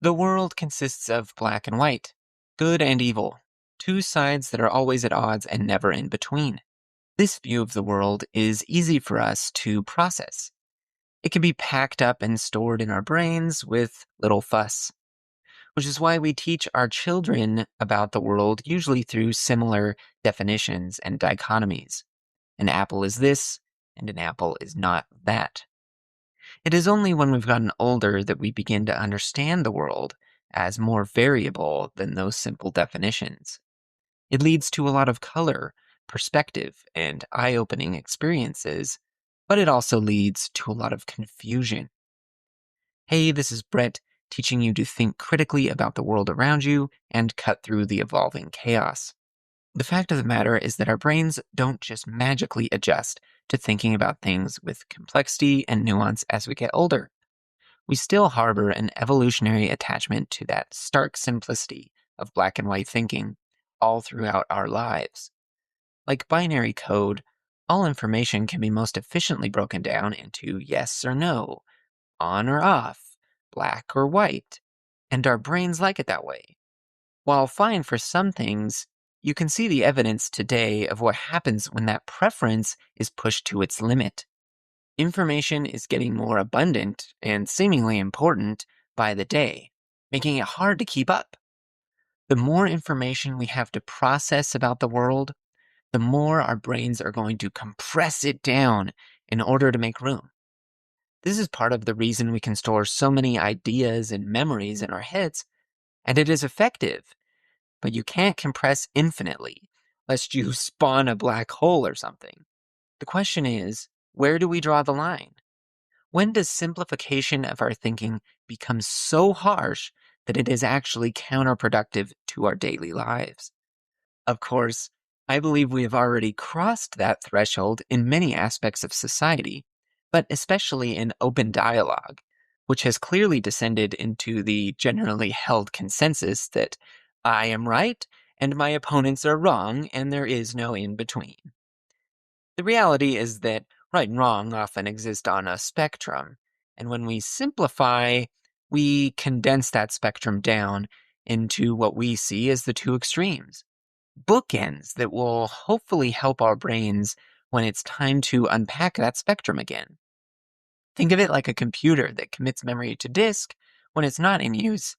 The world consists of black and white, good and evil, two sides that are always at odds and never in between. This view of the world is easy for us to process. It can be packed up and stored in our brains with little fuss, which is why we teach our children about the world usually through similar definitions and dichotomies. An apple is this, and an apple is not that. It is only when we've gotten older that we begin to understand the world as more variable than those simple definitions. It leads to a lot of color, perspective, and eye opening experiences, but it also leads to a lot of confusion. Hey, this is Brett, teaching you to think critically about the world around you and cut through the evolving chaos. The fact of the matter is that our brains don't just magically adjust to thinking about things with complexity and nuance as we get older. We still harbor an evolutionary attachment to that stark simplicity of black and white thinking all throughout our lives. Like binary code, all information can be most efficiently broken down into yes or no, on or off, black or white, and our brains like it that way. While fine for some things, you can see the evidence today of what happens when that preference is pushed to its limit. Information is getting more abundant and seemingly important by the day, making it hard to keep up. The more information we have to process about the world, the more our brains are going to compress it down in order to make room. This is part of the reason we can store so many ideas and memories in our heads, and it is effective. But you can't compress infinitely, lest you spawn a black hole or something. The question is, where do we draw the line? When does simplification of our thinking become so harsh that it is actually counterproductive to our daily lives? Of course, I believe we have already crossed that threshold in many aspects of society, but especially in open dialogue, which has clearly descended into the generally held consensus that I am right and my opponents are wrong and there is no in between. The reality is that right and wrong often exist on a spectrum, and when we simplify, we condense that spectrum down into what we see as the two extremes. Bookends that will hopefully help our brains when it's time to unpack that spectrum again. Think of it like a computer that commits memory to disk when it's not in use,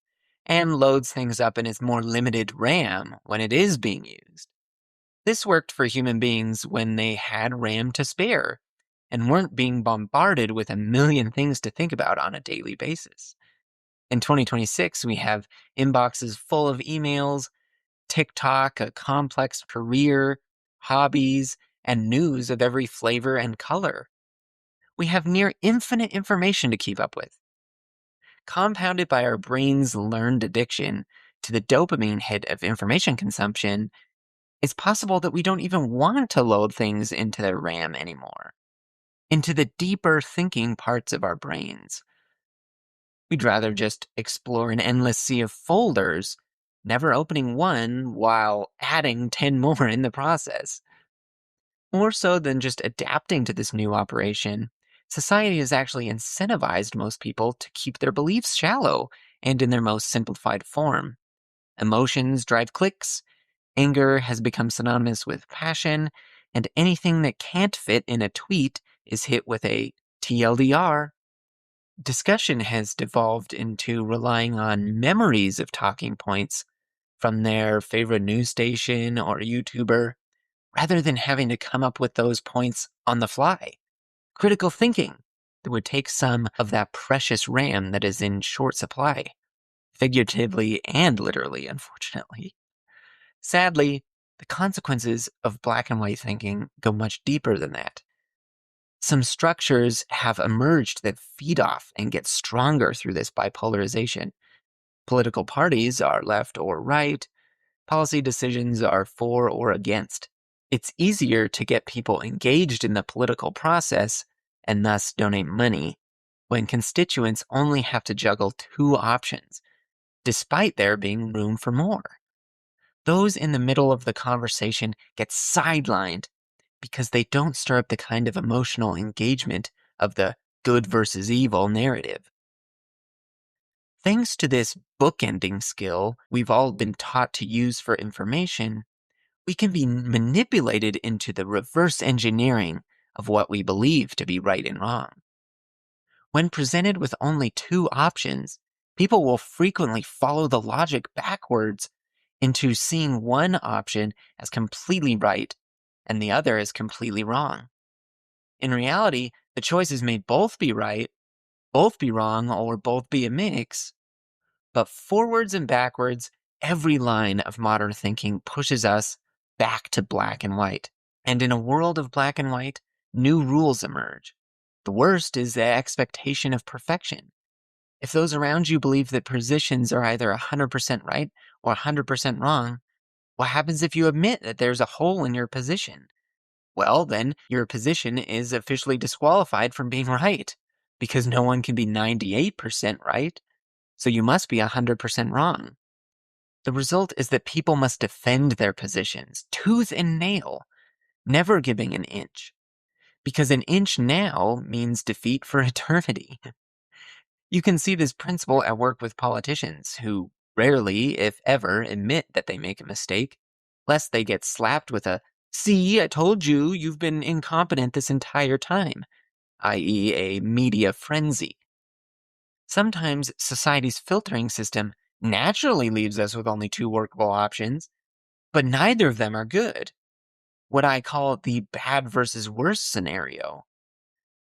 and loads things up in its more limited RAM when it is being used. This worked for human beings when they had RAM to spare and weren't being bombarded with a million things to think about on a daily basis. In 2026, we have inboxes full of emails, TikTok, a complex career, hobbies, and news of every flavor and color. We have near infinite information to keep up with. Compounded by our brain's learned addiction to the dopamine hit of information consumption, it's possible that we don't even want to load things into the RAM anymore, into the deeper thinking parts of our brains. We'd rather just explore an endless sea of folders, never opening one while adding 10 more in the process. More so than just adapting to this new operation, society has actually incentivized most people to keep their beliefs shallow and in their most simplified form. Emotions drive clicks, anger has become synonymous with passion, and anything that can't fit in a tweet is hit with a TLDR. Discussion has devolved into relying on memories of talking points from their favorite news station or YouTuber, rather than having to come up with those points on the fly. Critical thinking that would take some of that precious RAM that is in short supply, figuratively and literally, unfortunately. Sadly, the consequences of black and white thinking go much deeper than that. Some structures have emerged that feed off and get stronger through this bipolarization. Political parties are left or right, policy decisions are for or against. It's easier to get people engaged in the political process and thus donate money when constituents only have to juggle two options, despite there being room for more. Those in the middle of the conversation get sidelined because they don't stir up the kind of emotional engagement of the good versus evil narrative. Thanks to this bookending skill we've all been taught to use for information, we can be manipulated into the reverse engineering of what we believe to be right and wrong. When presented with only two options, people will frequently follow the logic backwards into seeing one option as completely right and the other as completely wrong. In reality, the choices may both be right, both be wrong, or both be a mix, but forwards and backwards, every line of modern thinking pushes us back to black and white. And in a world of black and white, new rules emerge. The worst is the expectation of perfection. If those around you believe that positions are either 100% right or 100% wrong, what happens if you admit that there's a hole in your position? Well, then your position is officially disqualified from being right, because no one can be 98% right, so you must be 100% wrong. The result is that people must defend their positions, tooth and nail, never giving an inch, because an inch now means defeat for eternity. You can see this principle at work with politicians who rarely, if ever, admit that they make a mistake, lest they get slapped with a, "See, I told you, you've been incompetent this entire time," i.e., a media frenzy. Sometimes society's filtering system naturally leaves us with only two workable options, but neither of them are good. What I call the bad versus worse scenario.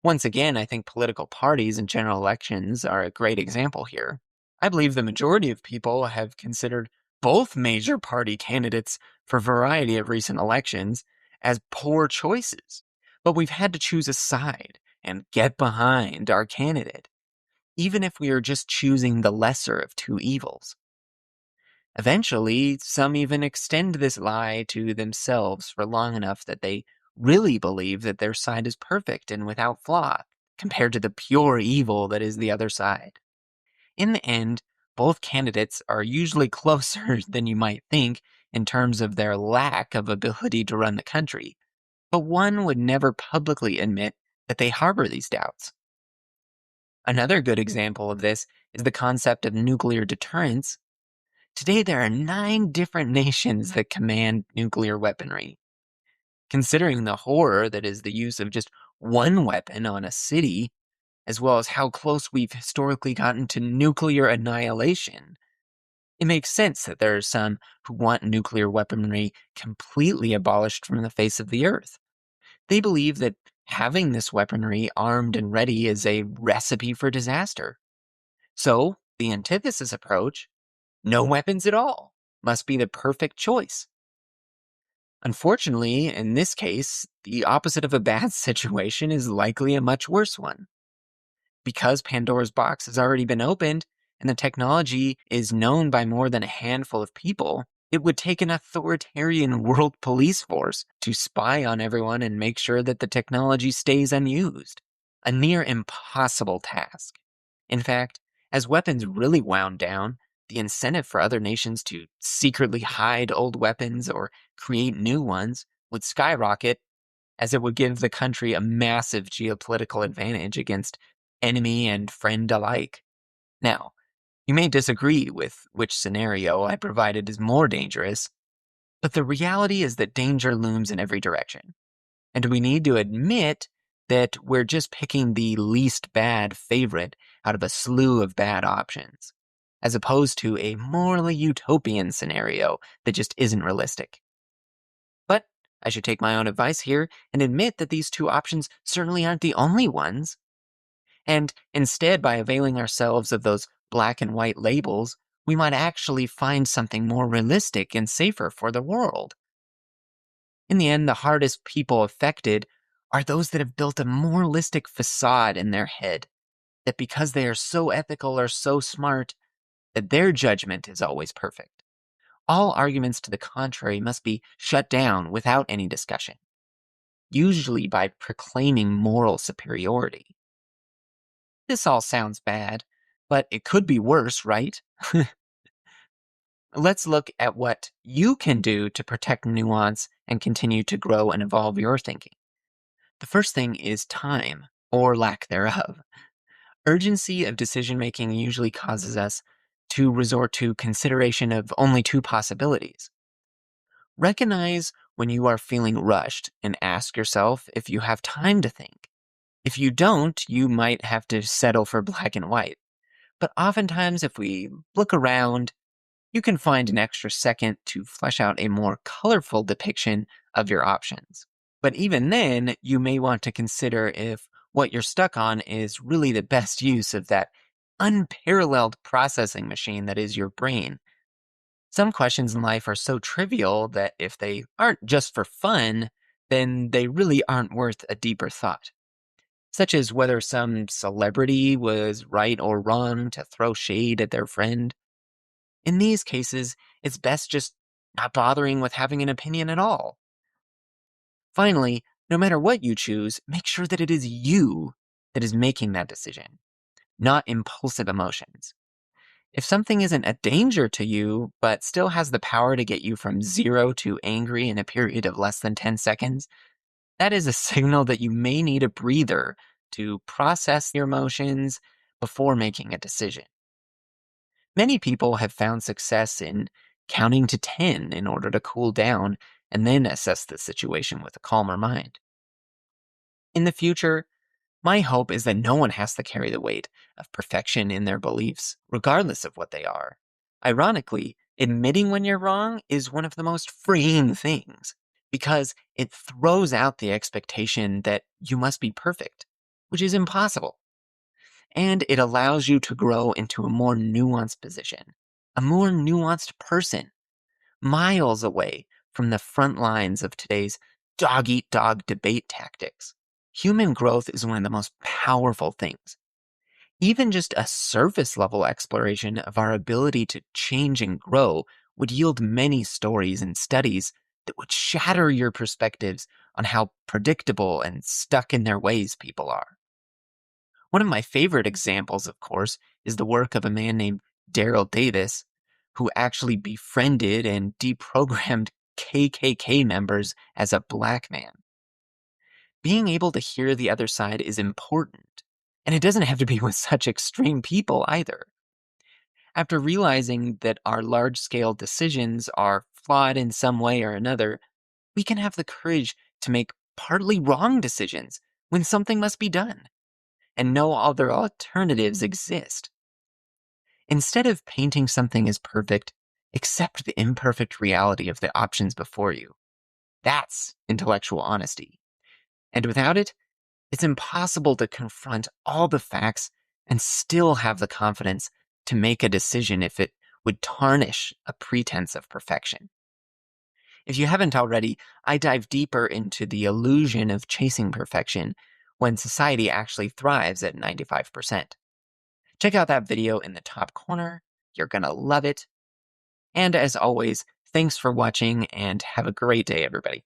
Once again, I think political parties and general elections are a great example here. I believe the majority of people have considered both major party candidates for a variety of recent elections as poor choices. But we've had to choose a side and get behind our candidate, even if we are just choosing the lesser of two evils. Eventually, some even extend this lie to themselves for long enough that they really believe that their side is perfect and without flaw, compared to the pure evil that is the other side. In the end, both candidates are usually closer than you might think in terms of their lack of ability to run the country, but one would never publicly admit that they harbor these doubts. Another good example of this is the concept of nuclear deterrence. Today, there are 9 different nations that command nuclear weaponry. Considering the horror that is the use of just one weapon on a city, as well as how close we've historically gotten to nuclear annihilation, it makes sense that there are some who want nuclear weaponry completely abolished from the face of the earth. They believe that having this weaponry armed and ready is a recipe for disaster. So, the antithesis approach, no weapons at all, must be the perfect choice. Unfortunately, in this case, the opposite of a bad situation is likely a much worse one. Because Pandora's box has already been opened and the technology is known by more than a handful of people, it would take an authoritarian world police force to spy on everyone and make sure that the technology stays unused. A near impossible task. In fact, as weapons really wound down, the incentive for other nations to secretly hide old weapons or create new ones would skyrocket, as it would give the country a massive geopolitical advantage against enemy and friend alike. Now, you may disagree with which scenario I provided is more dangerous, but the reality is that danger looms in every direction, and we need to admit that we're just picking the least bad favorite out of a slew of bad options, as opposed to a morally utopian scenario that just isn't realistic. But I should take my own advice here and admit that these two options certainly aren't the only ones. And instead, by availing ourselves of those black and white labels, we might actually find something more realistic and safer for the world. In the end, the hardest people affected are those that have built a moralistic facade in their head, that because they are so ethical or so smart, that their judgment is always perfect. All arguments to the contrary must be shut down without any discussion, usually by proclaiming moral superiority. This all sounds bad, but it could be worse, right? Let's look at what you can do to protect nuance and continue to grow and evolve your thinking. The first thing is time, or lack thereof. Urgency of decision making usually causes us to resort to consideration of only two possibilities. Recognize when you are feeling rushed and ask yourself if you have time to think. If you don't, you might have to settle for black and white. But oftentimes, if we look around, you can find an extra second to flesh out a more colorful depiction of your options. But even then, you may want to consider if what you're stuck on is really the best use of that unparalleled processing machine that is your brain. Some questions in life are so trivial that if they aren't just for fun, then they really aren't worth a deeper thought. Such as whether some celebrity was right or wrong to throw shade at their friend. In these cases, it's best just not bothering with having an opinion at all. Finally, no matter what you choose, make sure that it is you that is making that decision, not impulsive emotions. If something isn't a danger to you, but still has the power to get you from 0 to angry in a period of less than 10 seconds, that is a signal that you may need a breather to process your emotions before making a decision. Many people have found success in counting to 10 in order to cool down and then assess the situation with a calmer mind. In the future, my hope is that no one has to carry the weight of perfection in their beliefs, regardless of what they are. Ironically, admitting when you're wrong is one of the most freeing things because it throws out the expectation that you must be perfect, which is impossible. And it allows you to grow into a more nuanced position, a more nuanced person, miles away from the front lines of today's dog eat dog debate tactics. Human growth is one of the most powerful things. Even just a surface level exploration of our ability to change and grow would yield many stories and studies that would shatter your perspectives on how predictable and stuck in their ways people are. One of my favorite examples, of course, is the work of a man named Daryl Davis, who actually befriended and deprogrammed KKK members as a black man. Being able to hear the other side is important, and it doesn't have to be with such extreme people either. After realizing that our large scale decisions are flawed in some way or another, we can have the courage to make partly wrong decisions when something must be done, and no other alternatives exist. Instead of painting something as perfect, accept the imperfect reality of the options before you. That's intellectual honesty. And without it, it's impossible to confront all the facts and still have the confidence to make a decision if it would tarnish a pretense of perfection. If you haven't already, I dive deeper into the illusion of chasing perfection when society actually thrives at 95%. Check out that video in the top corner. You're going to love it. And as always, thanks for watching and have a great day, everybody.